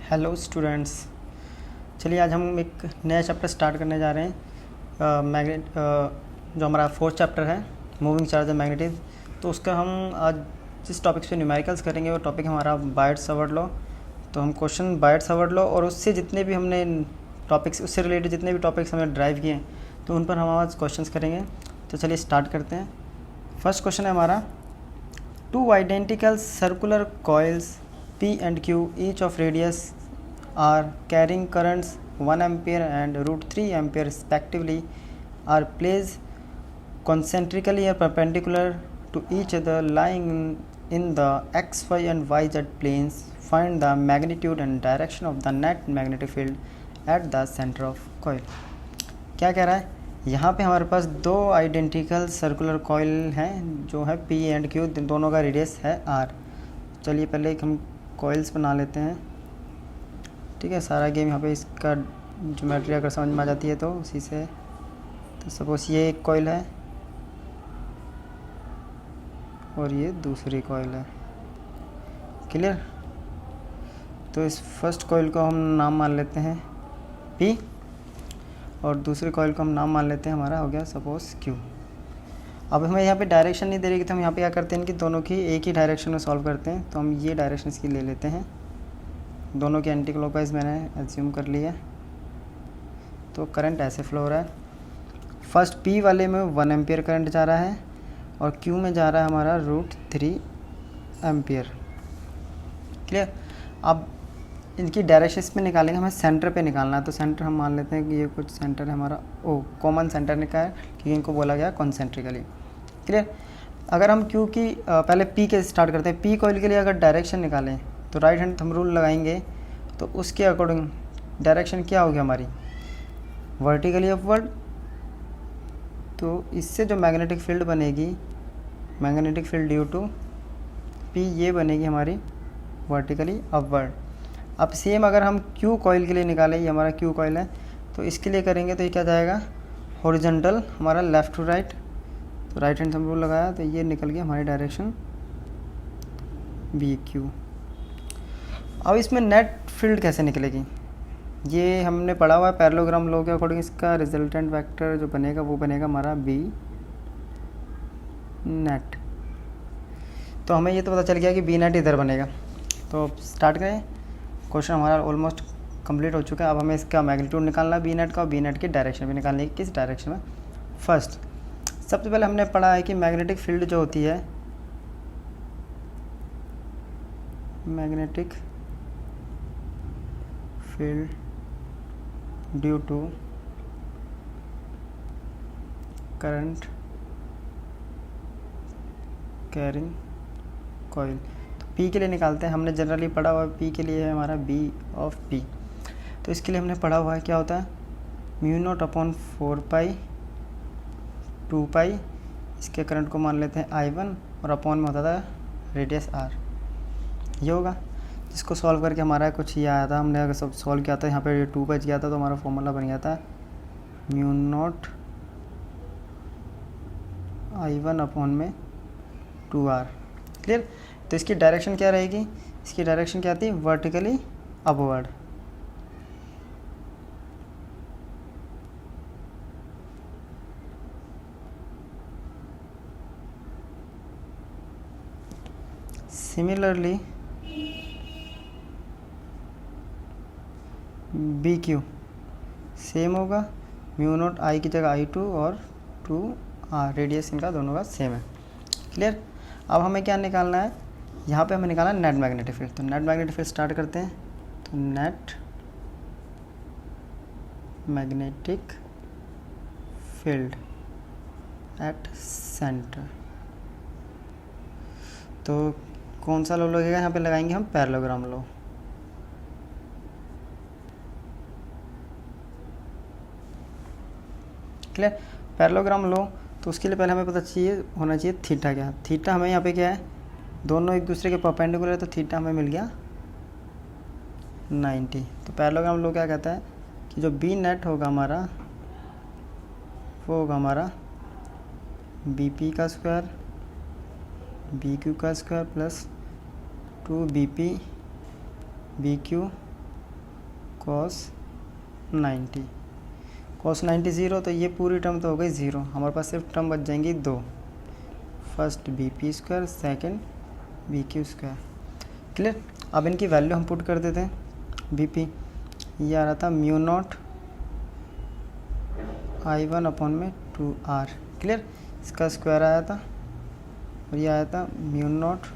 Hello students. चलिए आज हम एक नया चैप्टर स्टार्ट करने जा रहे हैं। मैग्नेट जो हमारा फोर्थ चैप्टर है, मूविंग चार्ज एंड मैग्नेटिज्म। तो उसका हम आज जिस टॉपिक पे न्यूमेरिकल्स करेंगे वो टॉपिक हमारा बायट-सावर्ट लॉ। तो हम क्वेश्चन बायट-सावर्ट लॉ और उससे जितने भी हमने टॉपिक्स, उससे रिलेटेड जितने भी टॉपिक्स हमने ड्राइव किए तो उन पर हम आज क्वेश्चंस करेंगे। तो चलिए स्टार्ट करते हैं। फर्स्ट क्वेश्चन है हमारा, two identical circular coils P and Q, each of radius are carrying currents 1 ampere and √3 ampere respectively, are placed concentrically or perpendicular to each other lying in the x, y and yz planes. Find the magnitude and direction of the net magnetic field at the center of coil. क्या कह रहा है यहाँ पे हमारे पास दो identical circular coil हैं जो है P एंड Q, दोनों का रेडियस है R। चलिए पहले हम कॉइल्स बना लेते हैं। ठीक है, सारा गेम यहाँ पे इसका ज्योमेट्री अगर समझ में आ जाती है तो उसी से। तो सपोज ये एक कॉइल है और ये दूसरी कॉइल है। क्लियर। तो इस फर्स्ट कॉइल को हम नाम मान लेते हैं P और दूसरी कॉइल को हम नाम मान लेते हैं, हमारा हो गया सपोज Q। अब हमें यहाँ पे डायरेक्शन नहीं दे रही कि तो हम यहाँ पे क्या करते हैं कि दोनों की एक ही डायरेक्शन में सॉल्व करते हैं। तो हम ये डायरेक्शन इसकी ले लेते हैं, दोनों के एंटी क्लॉकवाइज मैंने एज्यूम कर लिया। तो करंट ऐसे फ्लो हो रहा है। फर्स्ट P वाले में 1 एम्पियर करंट जा रहा है और Q में जा रहा है हमारा √3 एम्पियर। क्लियर। अब इनकी डायरेक्शन इसमें निकालेंगे, हमें सेंटर पे निकालना है। तो सेंटर हम मान लेते हैं कि ये कुछ सेंटर है हमारा, कॉमन सेंटर निकाल, क्योंकि इनको बोला गया कॉन्सेंट्रिकली। क्लियर। अगर हम Q की पहले P के स्टार्ट करते हैं। P कॉइल के लिए अगर डायरेक्शन निकालें तो राइट हैंड थंब रूल लगाएंगे तो उसके अकॉर्डिंग डायरेक्शन क्या होगी हमारी, वर्टिकली अपवर्ड। तो इससे जो मैग्नेटिक फील्ड बनेगी, magnetic field due to P, ये बनेगी हमारी वर्टिकली अपवर्ड। अब सेम अगर हम Q कॉइल के लिए निकालें, ये हमारा Q कॉइल है, तो इसके लिए करेंगे तो ये क्या जाएगा, हॉरिजॉन्टल, हमारा लेफ़्ट टू राइट। तो राइट हैंड थंब रूल लगाया तो ये निकल गया हमारी डायरेक्शन BQ। अब इसमें नेट फील्ड कैसे निकलेगी, ये हमने पढ़ा हुआ है पैरेललोग्राम लॉ के अकॉर्डिंग। इसका रिजल्टेंट वेक्टर जो बनेगा वो बनेगा हमारा B नेट। तो हमें ये तो पता चल गया कि B नेट इधर बनेगा। तो स्टार्ट करें। क्वेश्चन हमारा ऑलमोस्ट कंप्लीट हो चुका है। अब हमें इसका मैग्नीट्यूड निकालना है B नेट का, और B नेट की डायरेक्शन भी निकालनी है, किस डायरेक्शन में। फर्स्ट सबसे पहले हमने पढ़ा है कि मैग्नेटिक फील्ड जो होती है, magnetic field due to current carrying coil. तो P के लिए निकालते हैं। हमने जनरली पढ़ा हुआ है P के लिए है हमारा B ऑफ P। तो इसके लिए हमने पढ़ा हुआ है क्या होता है, μ0/4π 2π। इसके करंट को मान लेते हैं I1 और अपॉन में होता था रेडियस R। ये होगा जिसको सॉल्व करके हमारा कुछ ये आया था। हमने अगर सब सॉल्व किया था, यहाँ पे 2 बच गया था तो हमारा फॉर्मूला बन गया था μ0 I1 अपॉन में 2R। क्लियर। तो इसकी डायरेक्शन क्या रहेगी, इसकी डायरेक्शन क्या थी, vertically upward. Similarly BQ same होगा, μ0 I की जगह I2 और 2R, रेडियस इनका दोनों का सेम है। क्लियर। अब हमें क्या निकालना है, यहाँ पे हमें निकालना है नेट मैग्नेटिक फील्ड। तो नेट मैग्नेटिक फील्ड स्टार्ट करते हैं। तो net magnetic field at centre. तो कौन सा लॉ लगेगा, यहाँ पे लगाएंगे हम पैरेललोग्राम लॉ। क्लियर। पैरेललोग्राम लो तो उसके लिए पहले हमें पता होना चाहिए थीटा क्या। थीटा हमें यहाँ पे क्या है, दोनों एक दूसरे के परपेंडिकुलर है, तो थीटा हमें मिल गया 90। तो पैरेललोग्राम लो क्या कहता है कि जो B नेट होगा हमारा, वो होगा हमारा BP का स्क्वायर BQ का square plus 2BP BQ cos 90, cos 90 0, तो ये पूरी टर्म तो हो गई 0, हमारे पास सिर्फ टर्म बच जाएंगी 2, first B P square, second B Q square. Clear. अब इनकी वैल्यू हम पुट कर देते हैं। बी पी ये आ रहा था म्यू नॉट I1 अपॉन में 2R। क्लियर। इसका स्क्वायर आया था और ये आया था म्यू नॉट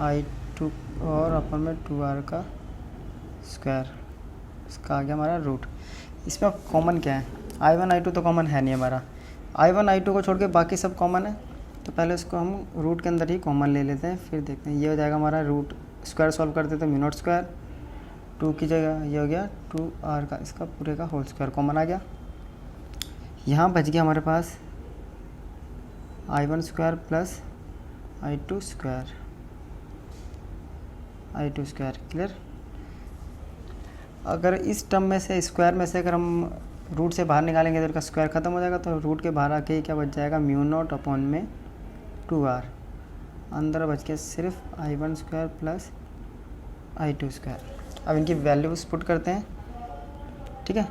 I2 और अपॉन में 2R का स्क्वायर, इसका आ गया हमारा रूट। इसमें अब कॉमन क्या है? I1 I2 तो कॉमन है नहीं हमारा, I1 I2 को छोड़ के बाकी सब कॉमन है, तो पहले इसको हम रूट के अंदर ही कॉमन ले लेते हैं, फिर देखते हैं। ये हो जाएगा हमारा रूट, स्क्वायर सॉल्व करते तो म्यू नॉट स्क्वायर 2 की जगह ये हो गया 2R का, इसका पूरे का होल स्क्वायर कॉमन आ गया। यहाँ बच गया हमारे पास I1 square plus I2 square, I2 square. Clear. अगर इस टर्म में से, स्क्वायर में से अगर हम रूट से बाहर निकालेंगे तो इसका स्क्वायर ख़त्म हो जाएगा, तो रूट के बाहर आके क्या बच जाएगा? म्यू नॉट अपॉन में 2R, अंदर बच के सिर्फ I1 square plus I2 square. अब इनकी वैल्यूज पुट करते हैं। ठीक है।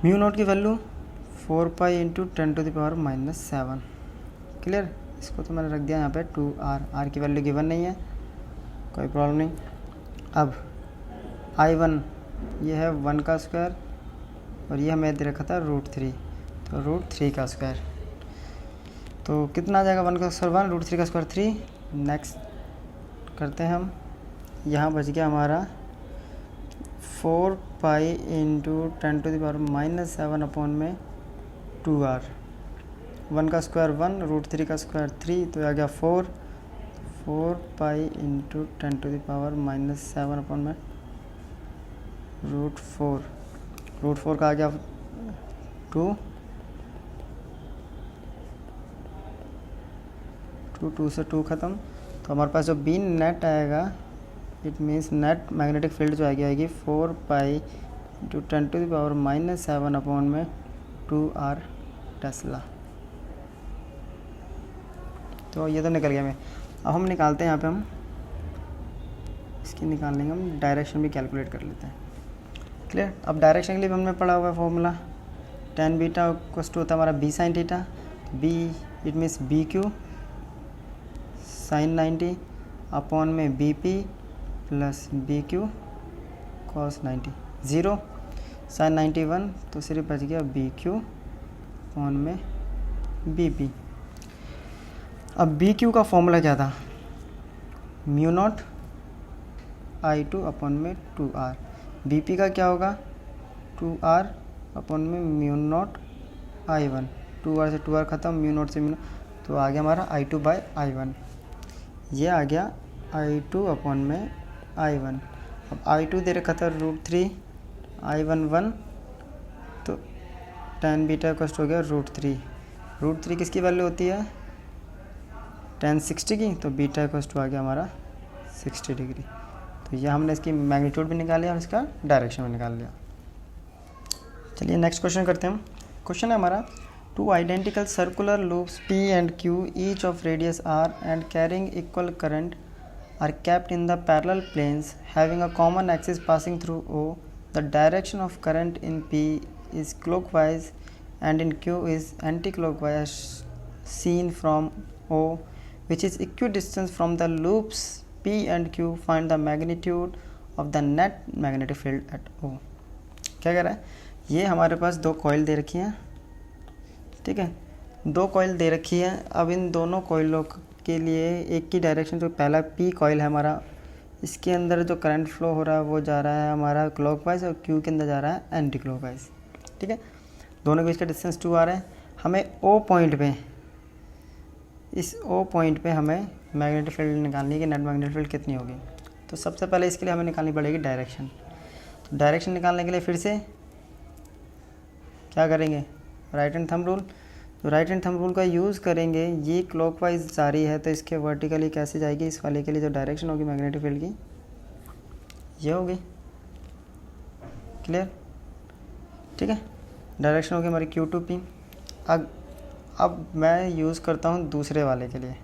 म्यू नॉट की वैल्यू 4 पाई इंटू 10⁻⁻7। क्लियर। इसको तो मैंने रख दिया यहाँ पे 2R, R की वैल्यू गिवन नहीं है, कोई प्रॉब्लम नहीं। अब I1 ये है 1 का स्क्वायर और ये हमें दे रखा था √3, तो √3 का स्क्वायर, तो कितना आ जाएगा? 1 का स्क्वायर 1, √3 का स्क्वायर 3। नेक्स्ट करते हैं हम। यहाँ बच गया हमारा 4 पाई इंटू 10⁻⁻7 अपॉन में 2R। 1 का स्क्वायर 1, √3 का स्क्वायर 3, तो आ गया 4 पाई इंटू 10⁻⁻7 अपॉन में √4 का आ गया 2, 2 से 2 ख़त्म, तो हमारे पास जो बी नेट आएगा, it means net magnetic field जो आएगी 4 पाई इंटू 10⁻⁻7 अपॉन में 2R टेस्ला। तो ये तो निकल गया। अब हम निकालते हैं, यहाँ पे हम इसकी निकाल लेंगे, हम डायरेक्शन भी कैलकुलेट कर लेते हैं। क्लियर। अब डायरेक्शन के लिए हमने पढ़ा हुआ है formula, tan beta equals to होता है हमारा b sin थीटा, b it means B Q sin 90 upon में B P plus B Q cos 90, 0 sin 91, तो सिर्फ बच गया बी क्यू अपॉन में बी पी। अब बी क्यू का फॉर्मूला क्या था? म्यू नॉट I2 अपॉन में 2R। बी पी का क्या होगा? 2R अपॉन में म्यू नॉट I1, 2R से 2R ख़त्म, म्यू नॉट से म्यू नॉट, तो आ गया हमारा I2 बाय I1। ये आ गया I2 अपॉन में I1। अब I2 दे रखा था √3, I1 1, तो tan बीटा कॉस्ट हो गया √3 किसकी वैल्यू होती है? tan 60 की, तो बीटा कॉस्ट आ गया हमारा 60 डिग्री। तो यह हमने इसकी मैग्नीट्यूड भी निकाल लिया और इसका डायरेक्शन भी निकाल लिया। चलिए नेक्स्ट क्वेश्चन करते हैं हम। क्वेश्चन है हमारा, 2 identical circular loops P and Q each of radius R and carrying equal current are kept in the parallel planes having a common axis passing through O. The direction of current in P is clockwise and in Q is anti-clockwise seen from O, which is equidistant from the loops P and Q. Find the magnitude of the net magnetic field at O. क्या कह रहा है? ये हमारे पास दो coil दे रखी हैं। ठीक है, दो कॉइल दे रखी है। अब इन दोनों कॉइलों के लिए एक की डायरेक्शन, जो पहला P कॉइल है हमारा, इसके अंदर जो करंट फ्लो हो रहा है वो जा रहा है हमारा क्लॉकवाइज और Q के अंदर जा रहा है एंटी क्लॉकवाइज। ठीक है, दोनों के बीच का डिस्टेंस 2 आ रहा है। हमें O पॉइंट पे, इस O पॉइंट पे हमें मैग्नेटिक फील्ड निकालनी है कि नेट मैग्नेटिक फील्ड कितनी होगी। तो सबसे पहले इसके लिए हमें निकालनी पड़ेगी डायरेक्शन। तो डायरेक्शन निकालने के लिए फिर से क्या करेंगे? Right hand thumb rule. तो राइट हैंड थंब रूल का यूज़ करेंगे। ये क्लॉकवाइज जा रही है तो इसके वर्टिकली कैसे जाएगी? इस वाले के लिए जो डायरेक्शन होगी मैग्नेटिक फील्ड की, ये होगी। क्लियर? ठीक है, डायरेक्शन होगी हमारी Q to P। अब मैं यूज़ करता हूँ दूसरे वाले के लिए।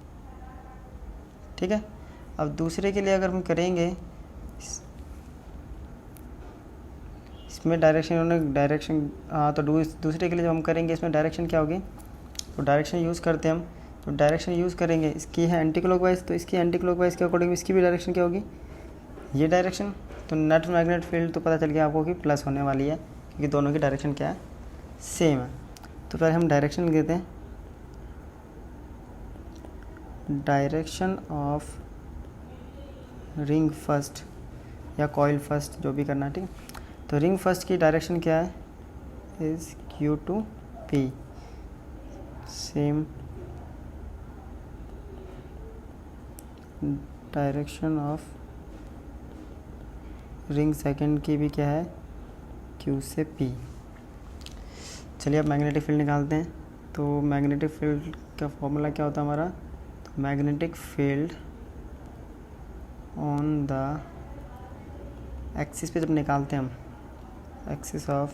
ठीक है, अब दूसरे के लिए अगर हम करेंगे, इसमें डायरेक्शन उन्होंने डायरेक्शन तो दूसरे के लिए जो हम करेंगे इसमें डायरेक्शन क्या होगी, तो डायरेक्शन यूज़ करते हैं हम, तो डायरेक्शन यूज़ करेंगे, इसकी है एंटी क्लॉकवाइज, तो इसकी एंटी क्लॉकवाइज के अकॉर्डिंग इसकी भी डायरेक्शन क्या होगी, ये डायरेक्शन। तो नेट मैग्नेट फील्ड तो पता चल गया आपको कि प्लस होने वाली है, क्योंकि दोनों की डायरेक्शन क्या है, सेम है। तो पहले हम डायरेक्शन लिख देते हैं, डायरेक्शन ऑफ रिंग फर्स्ट या कॉइल फर्स्ट, जो भी करना है, ठीक। तो रिंग फर्स्ट की डायरेक्शन क्या है, is Q to P, same direction of ring second की भी क्या है, Q से P। चलिए अब मैग्नेटिक फील्ड निकालते हैं। तो मैग्नेटिक फील्ड का फॉर्मूला क्या होता है हमारा, तो magnetic field on the axis पे जब निकालते हैं हम, axis of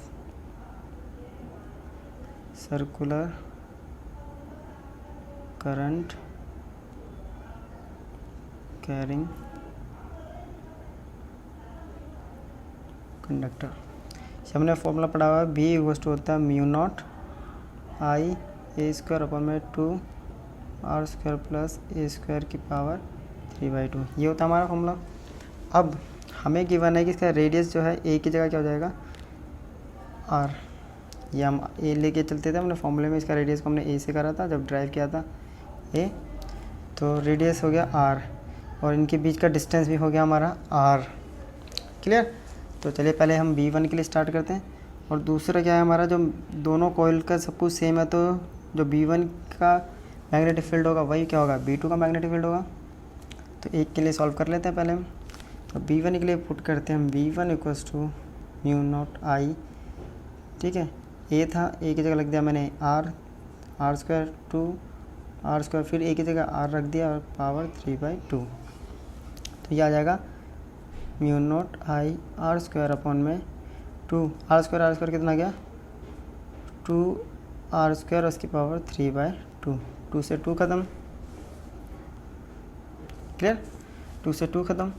circular current carrying conductor, हमने फॉर्मूला पढ़ा हुआ है, बी इक्वल्स टू होता है mu naught I A square upon में 2 R square plus A square की पावर 3/2, ये होता है हमारा फॉर्मूला। अब हमें गिवन है कि इसका रेडियस जो है ए की जगह क्या हो जाएगा, आर, ये हम ए लेके चलते थे हमने फॉर्मूले में, इसका रेडियस को हमने ए से करा था जब ड्राइव किया था ए, तो रेडियस हो गया आर और इनके बीच का डिस्टेंस भी हो गया हमारा आर, क्लियर। तो चलिए पहले हम B1 के लिए स्टार्ट करते हैं, और दूसरा क्या है हमारा, जो दोनों कॉइल का सब कुछ सेम है, तो जो B1 का मैग्नेटिक फील्ड होगा वही क्या होगा, B2 का मैग्नेटिक फील्ड होगा। तो एक के लिए सॉल्व कर लेते हैं पहले हम, तो B1 के लिए पुट करते हैं हम, B1 equals to mu naught I, ठीक है, ए था, ए की जगह रख दिया मैंने आर स्क्वायर 2 आर स्क्वायर, फिर ए की जगह आर रख दिया और पावर 3/2, तो ये आ जाएगा mu naught I R square upon में 2 आर स्क्वायर कितना गया 2 आर स्क्वायर और उसकी पावर 3/2, 2 से 2 ख़त्म, क्लियर, 2 से 2 ख़त्म।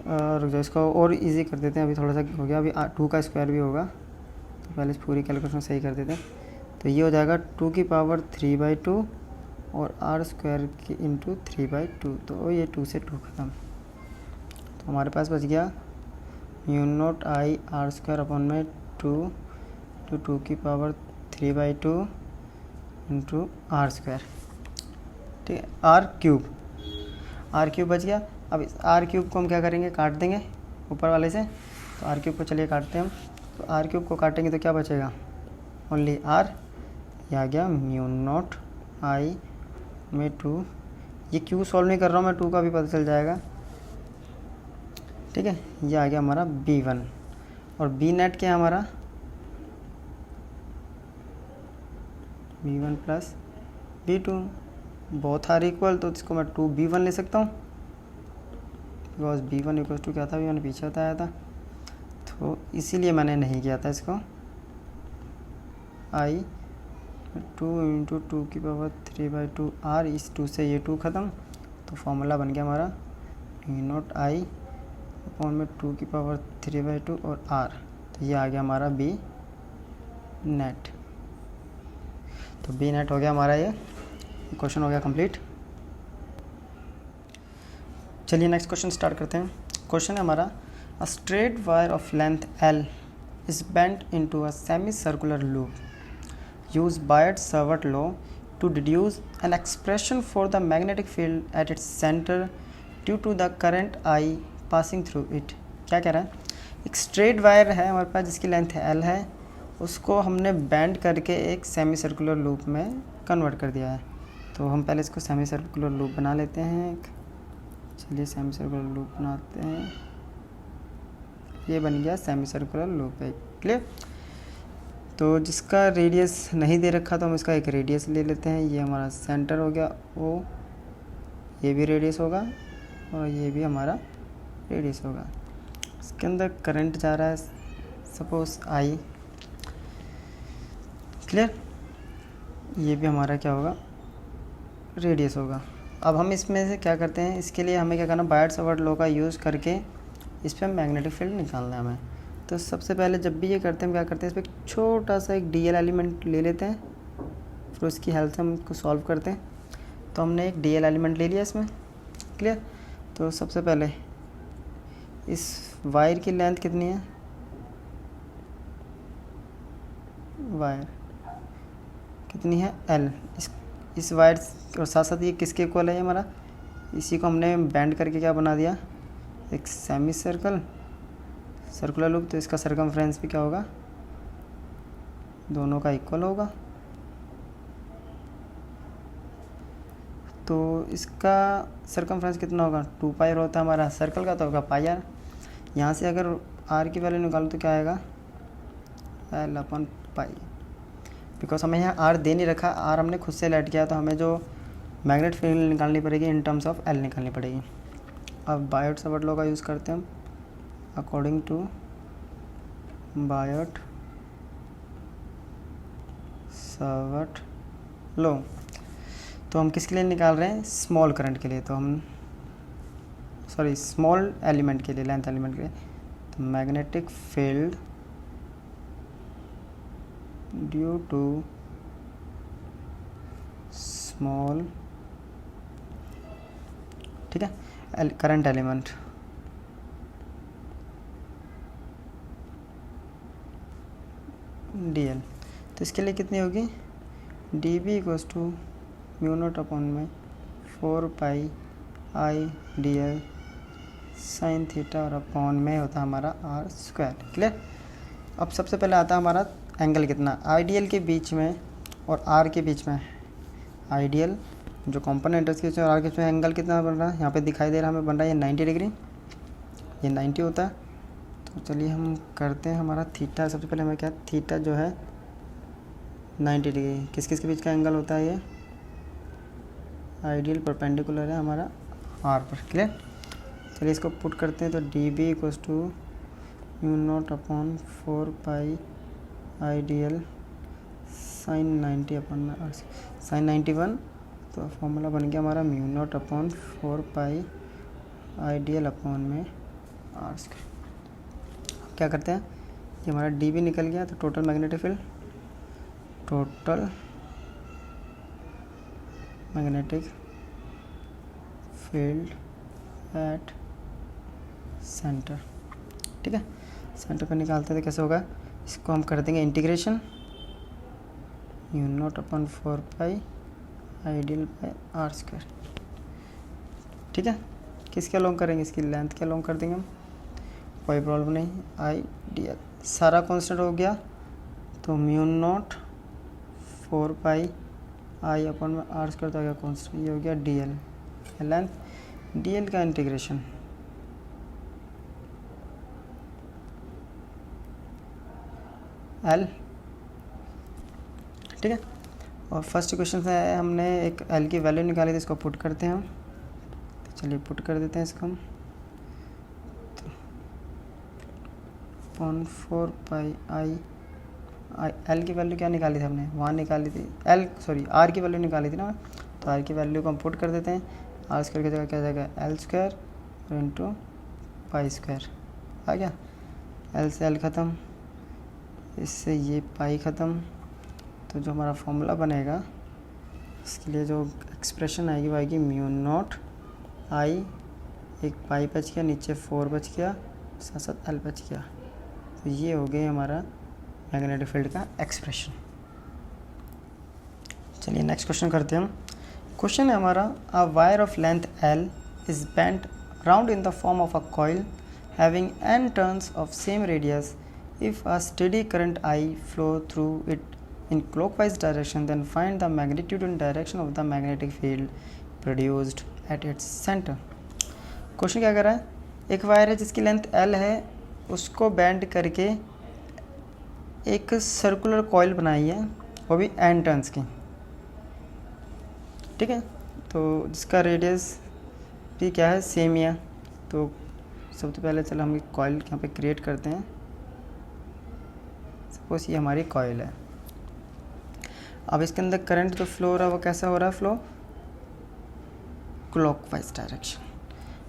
रुक जाओ, इसको और इजी कर देते हैं, अभी थोड़ा सा हो गया, अभी 2 का स्क्वायर भी होगा, तो पहले इस पूरी कैलकुलेशन सही कर देते हैं। तो ये हो जाएगा 2 की पावर 3/2 और आर स्क्वायर की इंटू 3/2, तो ये 2 से 2 ख़त्म। तो हमारे पास बच गया mu naught I R square upon में 2 की पावर 3/2 इंटू आर स्क्वायर, ठीक है, आर क्यूब बच गया। अब इस आर क्यूब को हम क्या करेंगे, काट देंगे ऊपर वाले से, तो आर क्यूब को चलिए काटते हैं हम। तो आर क्यूब को काटेंगे तो क्या बचेगा, ओनली आर, ये आ गया म्यू नॉट आई में 2, ये क्यू सॉल्व नहीं कर रहा हूँ मैं, 2 का भी पता चल जाएगा, ठीक है, ये आ गया हमारा B1। और बी नेट क्या है हमारा, B1 plus B2, both are equal, तो इसको मैं 2B1 ले सकता हूँ, बिकॉज B1 इक्वल टू क्या था, B1 पीछे बताया था, तो इसीलिए मैंने नहीं किया था इसको, आई 2 इंटू 2 की पावर 3/2 आर, इस 2 से ये 2 ख़त्म, तो फॉर्मूला बन गया हमारा म्यू नॉट आई अपॉन में 2 की पावर 3/2 और आर, तो ये आ गया हमारा B नेट। तो B नेट हो गया हमारा, ये क्वेश्चन हो गया कंप्लीट। चलिए नेक्स्ट क्वेश्चन स्टार्ट करते हैं। क्वेश्चन है हमारा, a straight wire of length L is bent into a semicircular loop. Use Biot-Savart law to deduce an expression for the magnetic field at its center due to the current I passing through it. क्या कह रहा है, एक straight wire है हमारे पास जिसकी length L है, उसको हमने बेंड करके एक सेमी सर्कुलर लूप में कन्वर्ट कर दिया है। तो हम पहले इसको सेमी सर्कुलर लूप बना लेते हैं, चलिए सेमी सर्कुलर लूप बनाते हैं, ये बन गया सेमी सर्कुलर लूप है, क्लियर। तो जिसका रेडियस नहीं दे रखा तो हम इसका एक रेडियस ले लेते हैं, ये हमारा सेंटर हो गया O, ये भी रेडियस होगा और ये भी हमारा रेडियस होगा। इसके अंदर करंट जा रहा है सपोज I, क्लियर, ये भी हमारा क्या होगा, रेडियस होगा। अब हम इसमें से क्या करते हैं, इसके लिए हमें क्या करना, बायट-सावर्ट लॉ का यूज़ करके इस पर मैग्नेटिक फील्ड निकालना है हमें। तो सबसे पहले जब भी ये करते हैं हम क्या करते हैं, इस पर छोटा सा एक DL एलिमेंट ले लेते हैं, फिर उसकी हेल्प से हम इसको सॉल्व करते हैं। तो हमने एक DL एलिमेंट ले लिया इसमें, क्लियर। तो सबसे पहले इस वायर की लेंथ कितनी है, वायर कितनी है L, इस वायर और साथ साथ ये किसके इक्वल है हमारा, इसी को हमने बैंड करके क्या बना दिया, एक सेमी सर्कल सर्कुलर लूप। तो इसका सरकमफ्रेंस भी क्या होगा, दोनों का इक्वल होगा। तो इसका सरकमफ्रेंस कितना होगा, 2 पाई होता है हमारा, सर्कल का तो होगा पाई आर। यहाँ से अगर R की वैल्यू निकालो तो क्या आएगा, L/पाई। बिकॉज हमें यहाँ R दे नहीं रखा, R हमने खुद से लेट किया, तो हमें जो मैग्नेट फील्ड निकालनी पड़ेगी इन टर्म्स ऑफ L निकालनी पड़ेगी। अब बायोट सावर्ट लॉ का यूज़ करते हैं हम, according to Biot Savart law. तो हम किसके लिए निकाल रहे हैं, स्मॉल करंट के लिए, तो हम स्मॉल एलिमेंट के लिए, लेंथ एलिमेंट के लिए। तो magnetic field due to small, ठीक है, करंट एलिमेंट DL। तो इसके लिए कितनी होगी, dB equals to μ0/4 pi IDL sine theta और अपॉन में होता है हमारा R², क्लियर। अब सबसे पहले आता है हमारा एंगल कितना, आइडियल के बीच में और R के बीच में, आइडियल जो कॉम्पोनेंट है उसके बीच में और R के बीच में एंगल कितना बन रहा है, यहाँ पे दिखाई दे रहा है हमें, बन रहा है ये 90 डिग्री, ये 90 होता है। तो चलिए हम करते हैं, हमारा थीटा सबसे पहले हमें क्या, थीटा जो है 90 डिग्री, किस किस के बीच का एंगल होता है, ये आइडियल परपेंडिकुलर है हमारा R पर, क्लियर। चलिए इसको पुट करते हैं, तो dB equals to μ0/4 pi IDL sine 90/R, sine 91। तो फॉर्मूला बन गया हमारा μ0/4 पाई IDL अपॉन में R²। क्या करते हैं, ये हमारा dB निकल गया, तो total magnetic field, total magnetic field at centre, ठीक है। सेंटर पर निकालते थे, कैसे होगा, इसको हम कर देंगे integration, μ0/4 pi IDL by R², ठीक है। किसके अलोंग करेंगे, इसकी लेंथ के अलोंग कर देंगे हम, कोई प्रॉब्लम नहीं। IDL सारा कांस्टेंट हो गया, तो μ0/4 पाई I अपॉन में R² तो आ गया कांस्टेंट, ये हो गया DL, लेंथ, DL का इंटीग्रेशन L, ठीक है। और फर्स्ट क्वेश्चन से हमने एक L की वैल्यू निकाली थी, इसको पुट करते हैं हम, तो चलिए पुट कर देते हैं इसको हम, तो 0.4 पाई L की वैल्यू क्या निकाली थी हमने, वहाँ निकाली थी R की वैल्यू निकाली थी ना, तो R की वैल्यू को हम पुट कर देते हैं, R² की जगह क्या जाएगा, L² इंटू पाई² आ गया, L से L ख़त्म, इससे ये पाई ख़त्म। तो जो हमारा फॉर्मूला बनेगा इसके लिए जो एक्सप्रेशन आएगी वो आएगी μ0I, एक पाई बच गया, नीचे 4 बच गया, साथ साथ L बच गया। तो ये हो गया हमारा मैग्नेटिक फील्ड का एक्सप्रेशन। चलिए नेक्स्ट क्वेश्चन करते हैं हम। क्वेश्चन है हमारा, a wire of length L is bent round in the form of a coil having n turns of same radius, if a steady current I flow through it in clockwise direction, then find the magnitude and direction of the magnetic field produced at its center। Question क्या कर रहा है, एक wire है जिसकी length L है, उसको bend करके एक सर्कुलर कॉइल बनाई है, वो भी n टर्न्स की, ठीक है। तो जिसका रेडियस भी क्या है, सेम ही है। तो सबसे पहले चलो हम एक कॉइल यहाँ पे क्रिएट करते हैं, सपोज ये हमारी कॉइल है। अब इसके अंदर करंट जो फ्लो हो रहा है वो कैसा हो रहा है, फ्लो क्लॉकवाइज डायरेक्शन।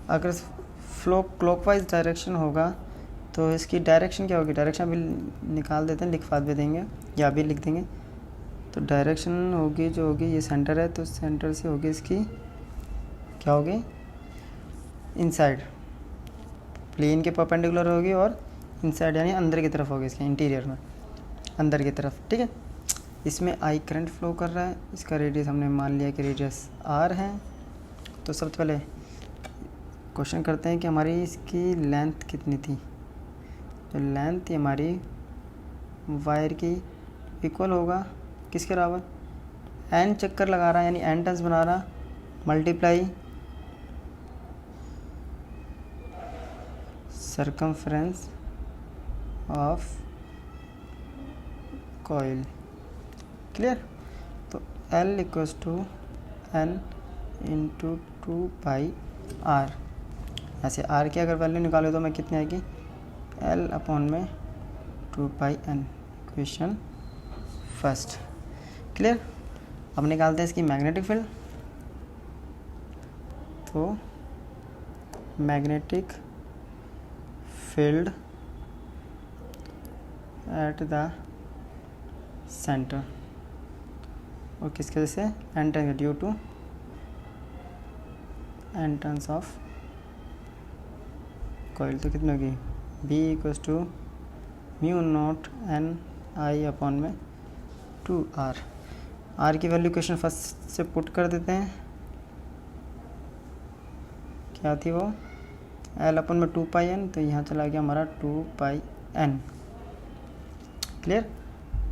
अगर फ्लो क्लॉकवाइज डायरेक्शन होगा तो इसकी डायरेक्शन क्या होगी, डायरेक्शन अभी निकाल देते हैं, लिखवा भी देंगे या अभी लिख देंगे। तो डायरेक्शन होगी जो होगी, ये सेंटर है तो सेंटर से होगी इसकी क्या होगी, इनसाइड, प्लेन के परपेंडिकुलर होगी और इनसाइड यानी अंदर की तरफ होगी, इसके इंटीरियर में अंदर की तरफ। ठीक है, इसमें आई करंट फ्लो कर रहा है, इसका रेडियस हमने मान लिया कि रेडियस आर है। तो सबसे पहले क्वेश्चन करते हैं कि हमारी इसकी लेंथ कितनी थी। तो लेंथ हमारी वायर की इक्वल होगा किसके बराबर, एन चक्कर लगा रहा है यानी एन टर्न्स बना रहा, multiply circumference of coil. Clear. तो L equals to N into 2πr। ऐसे R की अगर वैल्यू निकालो तो मैं कितनी आएगी, L अपॉन में 2πn, इक्वेशन फर्स्ट। क्लियर। अब निकालते हैं इसकी मैग्नेटिक फील्ड। तो magnetic field at the centre, और किसके वजह से, N turn due to N turns of coil. तो कितनी होगी, B equals to mu naught N I upon में 2r। आर की वैल्यू क्वेश्चन फर्स्ट से पुट कर देते हैं, क्या थी वो, एल अपन में 2πn, तो यहाँ चला गया हमारा 2πn। क्लियर।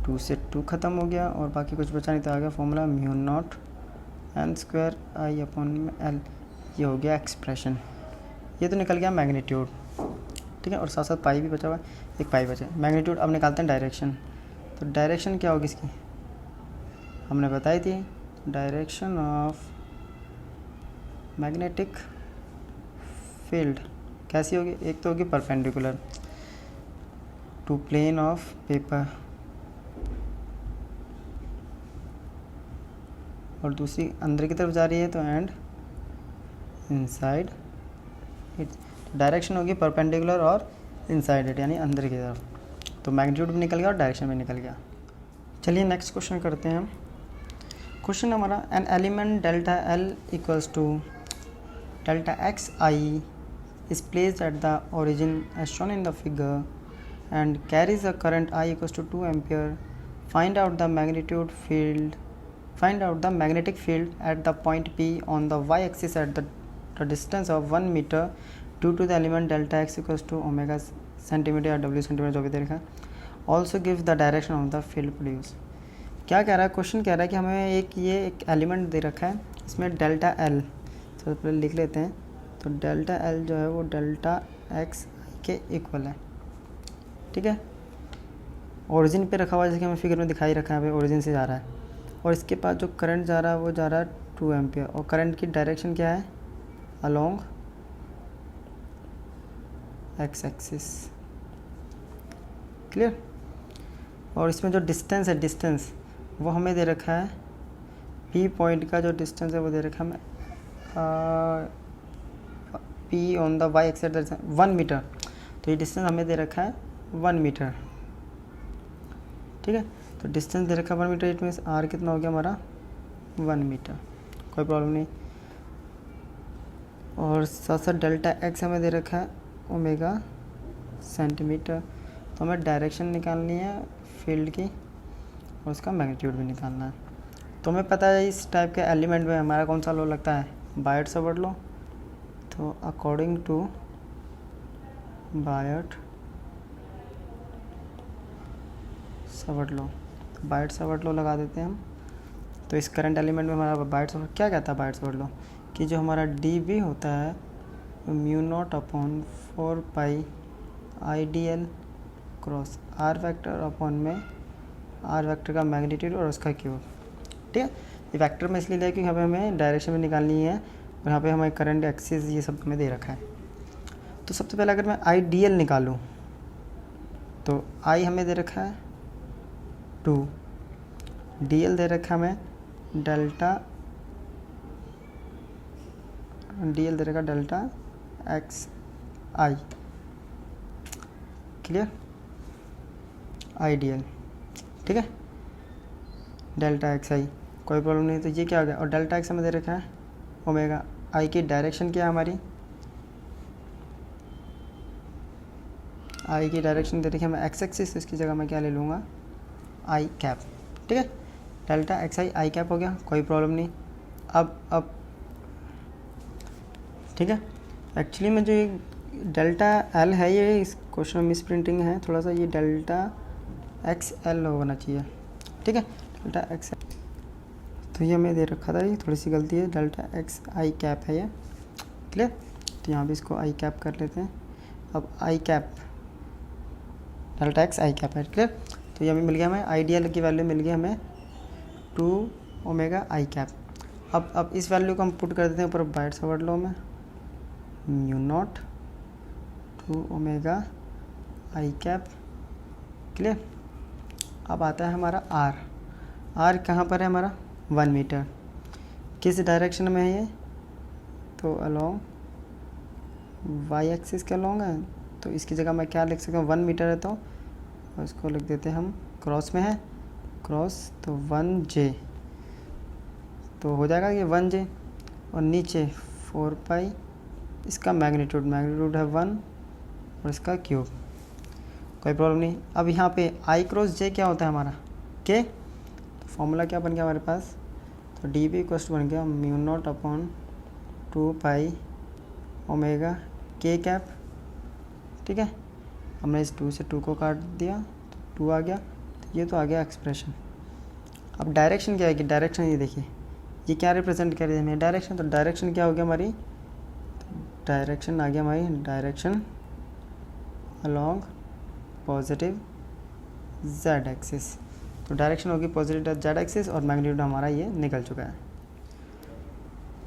2 से 2 ख़त्म हो गया और बाकी कुछ बचा नहीं, तो आ गया formula mu naught N square आई अपॉन में एल। ये हो गया एक्सप्रेशन। ये तो निकल गया मैग्नीट्यूड। ठीक है, और साथ साथ पाई भी बचा हुआ है, एक पाई बचा है। मैग्नीट्यूड अब निकालते हैं डायरेक्शन। तो डायरेक्शन क्या होगी इसकी, हमने बताई थी, डायरेक्शन ऑफ मैग्नेटिक फील्ड कैसी होगी, एक तो होगी perpendicular to plane of paper, और दूसरी अंदर की तरफ जा रही है तो एंड इनसाइड इट। डायरेक्शन होगी परपेंडिकुलर और इनसाइड इट यानी अंदर की तरफ। तो मैग्नीट्यूड भी निकल गया और डायरेक्शन भी निकल गया। चलिए नेक्स्ट क्वेश्चन करते हैं हम। क्वेश्चन हमारा, an element delta L equals to delta X I is placed at the origin as shown in the figure and carries a current I equals to 2 ampere. Find out the magnetic field at the point P on the y axis at the distance of 1 meter due to the element delta x equals to omega centimeter या w centimeter जो भी दे रखा है. Also give the direction of the field produced. क्या कह रहा है, question कह रहा है कि हमें एक एलिमेंट दे रखा है, इसमें डेल्टा एल, सबसे पहले लिख लेते हैं। तो डेल्टा एल जो है वो डेल्टा एक्स के इक्वल है। ठीक है, ओरिजिन पे रखा हुआ है, जैसे कि हमें फिगर में दिखाई रखा है, भाई ओरिजिन से जा रहा है, और इसके पास जो करंट जा रहा है वो जा रहा है 2 एम्पियर, और करंट की डायरेक्शन क्या है, अलोंग एक्स एक्सिस। क्लियर। और इसमें जो डिस्टेंस है, डिस्टेंस वो हमें दे रखा है, पी पॉइंट का जो डिस्टेंस है वो दे रखा है हमें P on the Y axis 1 metre. तो ये डिस्टेंस हमें दे रखा है 1 मीटर। ठीक है, तो डिस्टेंस दे रखा है 1 मीटर, इट मीन्स आर कितना हो गया हमारा 1 मीटर, कोई प्रॉब्लम नहीं। और साथ साथ डेल्टा एक्स हमें दे रखा है ओमेगा सेंटीमीटर। तो हमें डायरेक्शन निकालनी है फील्ड की और उसका मैग्नीट्यूड भी निकालना है। तो हमें पता है इस टाइप के एलिमेंट में हमारा कौन सा लॉ लगता है, बायट सावर्ट लॉ। तो according to Biot Savart law, Biot Savart law लगा देते हैं हम। तो इस करंट एलिमेंट में हमारा बायट सावर्ट क्या कहता है, बायट सावर्ट लॉ कि जो हमारा डी बी होता है mu naught upon 4 I D L cross R vector upon में आर वेक्टर का मैग्नीट्यूड और उसका क्यूब। ठीक है, ये वेक्टर में इसलिए लिया क्योंकि हमें डायरेक्शन में निकालनी है और यहाँ पे हमें करंट एक्सिस ये सब हमें दे रखा है। तो सबसे पहले अगर मैं आई डी एल निकालूँ तो आई हमें दे रखा है 2, डी एल दे रखा है हमें डेल्टा, डी एल दे रखा डेल्टा एक्स आई। क्लियर, आइडियल, ठीक है, डेल्टा एक्स आई, कोई प्रॉब्लम नहीं। तो ये क्या हो गया, और डेल्टा एक्स हमें दे रखा है ओमेगा आई की डायरेक्शन क्या है हमारी, आई की डायरेक्शन दे रखी है हमें एक्स एक्सिस, इसकी जगह मैं क्या ले लूँगा आई कैप, ठीक है, डेल्टा एक्स आई कैप हो गया, कोई प्रॉब्लम नहीं। अब ठीक है, एक्चुअली में जो डेल्टा एल है ये इस क्वेश्चन में मिस प्रिंटिंग है थोड़ा सा, ये डेल्टा एक्स एल होना चाहिए, ठीक है, डेल्टा एक्स, तो ये हमें दे रखा था, ये थोड़ी सी गलती है, डेल्टा एक्स आई कैप है ये, क्लियर। तो यहाँ भी इसको आई कैप कर लेते हैं। अब आई कैप डेल्टा एक्स आई कैप है, क्लियर। तो ये हमें मिल गया, हमें आइडियल की वैल्यू मिल गई हमें 2 ओमेगा आई कैप। अब इस वैल्यू को हम पुट कर देते हैं ऊपर बाइट वर्ड लॉ में, म्यू नॉट 2 ओमेगा आई कैप, क्लियर। अब आता है हमारा आर कहाँ पर है हमारा 1 मीटर, किस डायरेक्शन में है ये, तो अलोंग वाई एक्सिस के अलोंग है, तो इसकी जगह मैं क्या लिख सकता हूँ 1 मीटर है, तो इसको लिख देते हैं हम क्रॉस में है, क्रॉस तो 1J, तो हो जाएगा ये 1J, और नीचे 4 पाई इसका मैग्नीट्यूड है 1 और इसका क्यूब, कोई प्रॉब्लम नहीं। अब यहाँ पे आई क्रॉस जे क्या होता है हमारा के, तो फॉर्मूला क्या बन गया हमारे पास, तो डी बी इक्वल बन गया म्यू नॉट अपॉन 2 पाई ओमेगा के कैप, ठीक है। हमने इस 2 से 2 को काट दिया तो 2 आ गया, तो ये तो आ गया एक्सप्रेशन। अब डायरेक्शन क्या है, डायरेक्शन ये देखिए ये क्या रिप्रेजेंट कर रही है हमें डायरेक्शन, तो डायरेक्शन क्या हो गया हमारी, डायरेक्शन आ गया हमारी direction along positive Z axis, तो डायरेक्शन होगी पॉजिटिव जेड एक्सिस और मैग्नीट्यूड हमारा ये निकल चुका है।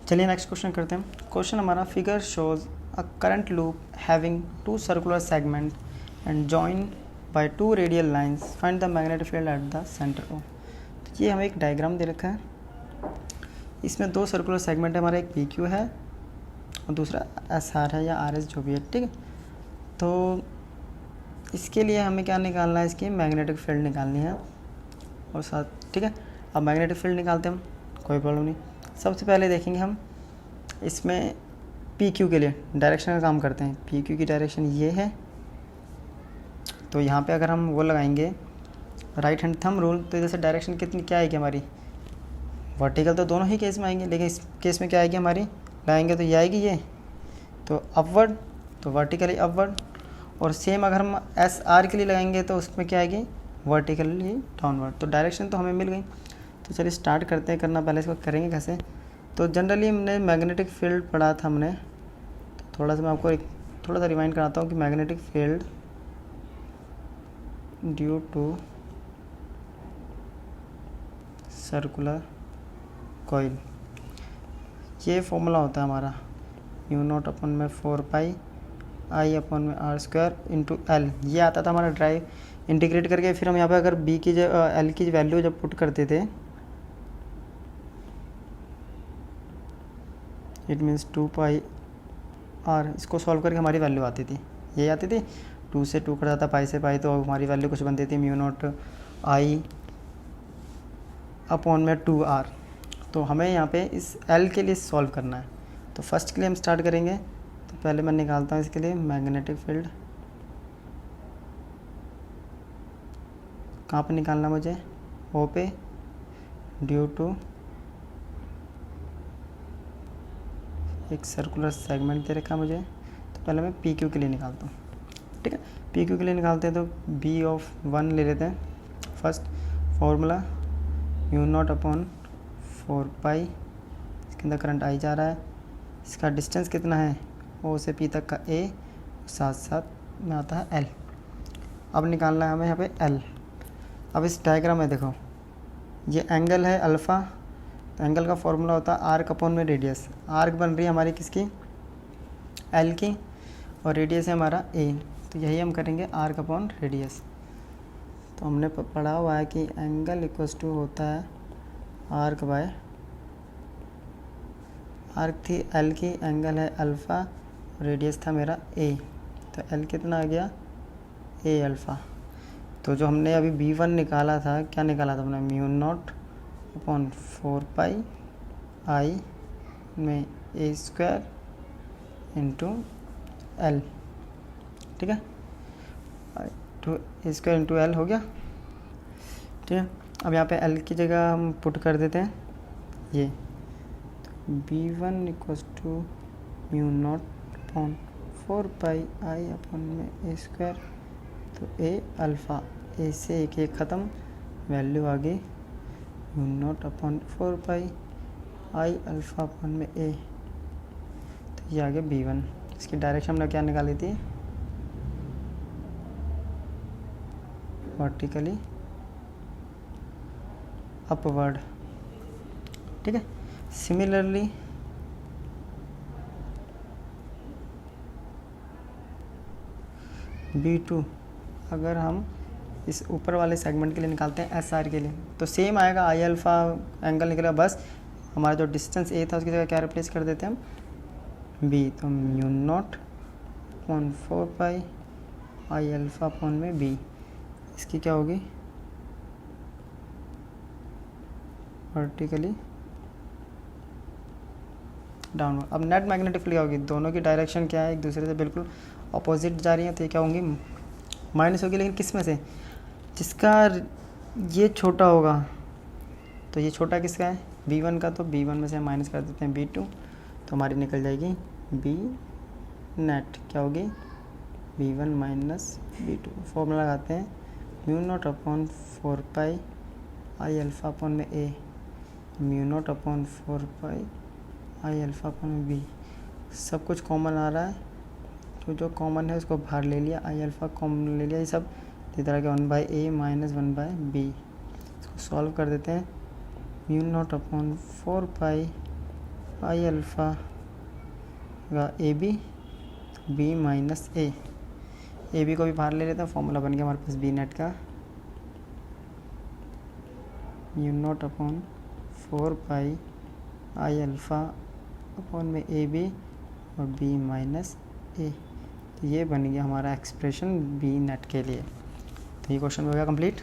चलिए नेक्स्ट क्वेश्चन करते हैं। क्वेश्चन हमारा figure shows a current loop having 2 circular segment and join by 2 radial lines, find the magnetic field at the centre of. तो ये हमें एक डायग्राम दे रखा है, इसमें 2 सर्कुलर सेगमेंट है हमारा, एक पी क्यू है और दूसरा एस आर है या आर एस जो भी है, ठीक है। तो इसके लिए हमें क्या निकालना है, इसकी मैग्नेटिक फील्ड निकालनी है और साथ, ठीक है। अब मैग्नेटिक फील्ड निकालते हैं हम, कोई प्रॉब्लम नहीं। सबसे पहले देखेंगे हम इसमें पी क्यू के लिए डायरेक्शन का काम करते हैं, पी क्यू की डायरेक्शन ये है, तो यहाँ पे अगर हम वो लगाएंगे राइट हैंड थंब रूल, तो इधर से डायरेक्शन कितनी क्या आएगी हमारी, वर्टिकल तो दोनों ही केस में आएंगे, लेकिन इस केस में क्या आएगी हमारी, लगाएंगे तो ये आएगी ये, तो अपवर्ड, तो वर्टिकली अपवर्ड, और सेम अगर हम एस आर के लिए लगाएंगे तो उसमें क्या आएगी, वर्टिकली डाउनवर्ड। तो डायरेक्शन तो हमें मिल गई, तो चलिए स्टार्ट करते हैं करना, पहले इसको करेंगे कैसे। तो जनरली हमने मैग्नेटिक फील्ड पढ़ा था हमने, तो थोड़ा सा मैं आपको थोड़ा सा रिमाइंड कराता हूँ कि magnetic field due to circular coil, ये फॉर्मूला होता है हमारा म्यू नॉट अपन में 4 पाई आई अपन में आर स्क्वायर इंटू एल, ये आता था हमारा ड्राइव इंटीग्रेट करके। फिर हम यहाँ पे अगर बी की एल की वैल्यू जब पुट करते थे, इट मीन्स 2 पाई आर, इसको सॉल्व करके हमारी वैल्यू आती थी, ये आती थी 2 से 2 कट जाता, पाई से पाई, तो हमारी वैल्यू कुछ बनती थी म्यू नॉट आई अपॉन में 2 आर। तो हमें यहाँ पे इस एल के लिए सॉल्व करना है, तो फर्स्ट के लिए हम स्टार्ट करेंगे। तो पहले मैं निकालता हूँ इसके लिए मैग्नेटिक फील्ड, कहाँ पे निकालना मुझे, ओ पे, ड्यू टू एक सर्कुलर सेगमेंट दे रखा मुझे। तो पहले मैं पी क्यू के लिए निकालता हूँ, ठीक है। पी क्यू के लिए निकालते हैं तो बी ऑफ 1 ले लेते हैं first, formula mu naught upon 4 पाई, इसके अंदर करंट आई जा रहा है, इसका डिस्टेंस कितना है ओ से पी तक का ए, साथ साथ में आता है एल। अब निकालना है हमें यहाँ पे एल। अब इस डायग्राम में देखो ये एंगल है अल्फ़ा, तो एंगल का फॉर्मूला होता है आर्क अपॉन में रेडियस, आर्क बन रही है हमारी किसकी, एल की, और रेडियस है हमारा ए, तो यही हम करेंगे आर्क अपॉन रेडियस। तो हमने पढ़ा हुआ है कि एंगल इक्वल्स टू होता है आर्क बाय, आर्क थी एल की, एंगल है अल्फ़ा, रेडियस था मेरा ए, तो एल कितना आ गया ए अल्फ़ा। तो जो हमने अभी B1 निकाला था, क्या निकाला था हमने, mu naught upon 4 pi I में ए स्क्वायर इंटू एल, ठीक है, two A square into L हो गया, ठीक है। अब यहाँ पे एल की जगह हम पुट कर देते हैं ये, तो B1 equals to mu naught upon 4 pi I upon में ए स्क्वायर, तो ए अल्फ़ा, ए से एक ख़त्म, वैल्यू आ गई म्यू नॉट अपॉन 4 पाई आई अल्फ़ा अपॉन में ए, तो ये आ गया B1। इसकी डायरेक्शन हमने क्या निकाली थी, वर्टिकली अपवर्ड, ठीक है। सिमिलरली B2 अगर हम इस ऊपर वाले सेगमेंट के लिए निकालते हैं SR के लिए, तो सेम आएगा, आई अल्फ़ा एंगल निकलेगा, बस हमारा जो डिस्टेंस A था उसकी जगह क्या रिप्लेस कर देते हैं हम, B, तो म्यू नॉट अपॉन 4 पाई आई अल्फ़ा अपॉन में B, इसकी क्या होगी, वर्टिकली डाउनवर्ड। अब नेट मैग्नेटिक फील्ड क्या होगी, दोनों की डायरेक्शन क्या है, एक दूसरे से बिल्कुल अपोजिट जा रही है, तो ये क्या होंगी, माइनस होगी, लेकिन किस में से, जिसका ये छोटा होगा, तो ये छोटा किसका है, B1 का, तो B1 में से माइनस कर देते हैं B2, तो हमारी निकल जाएगी B नेट, क्या होगी, B1 माइनस B2। फॉर्मूला लगाते हैं, म्यू नॉट अपॉन 4 पाई आई अल्फ़ा अपॉन में A, mu naught upon 4 pi I alpha upon में B, सब कुछ कॉमन आ रहा है, तो जो कॉमन है उसको बाहर ले लिया, आई अल्फ़ा कॉमन ले लिया, ये सब इस तरह के 1/a माइनस 1/b, इसको सॉल्व कर देते हैं, म्यू नॉट अपॉन 4 पाई आई अल्फ़ा का AB, B minus A, AB को भी बाहर ले लेते हैं, फॉर्मूला बन गया हमारे पास B नेट का, म्यू नॉट अपॉन 4 पाई आई अल्फ़ा अपॉन में AB और B माइनस A, तो ये बन गया हमारा एक्सप्रेशन B नेट के लिए। तो ये क्वेश्चन हो गया कंप्लीट।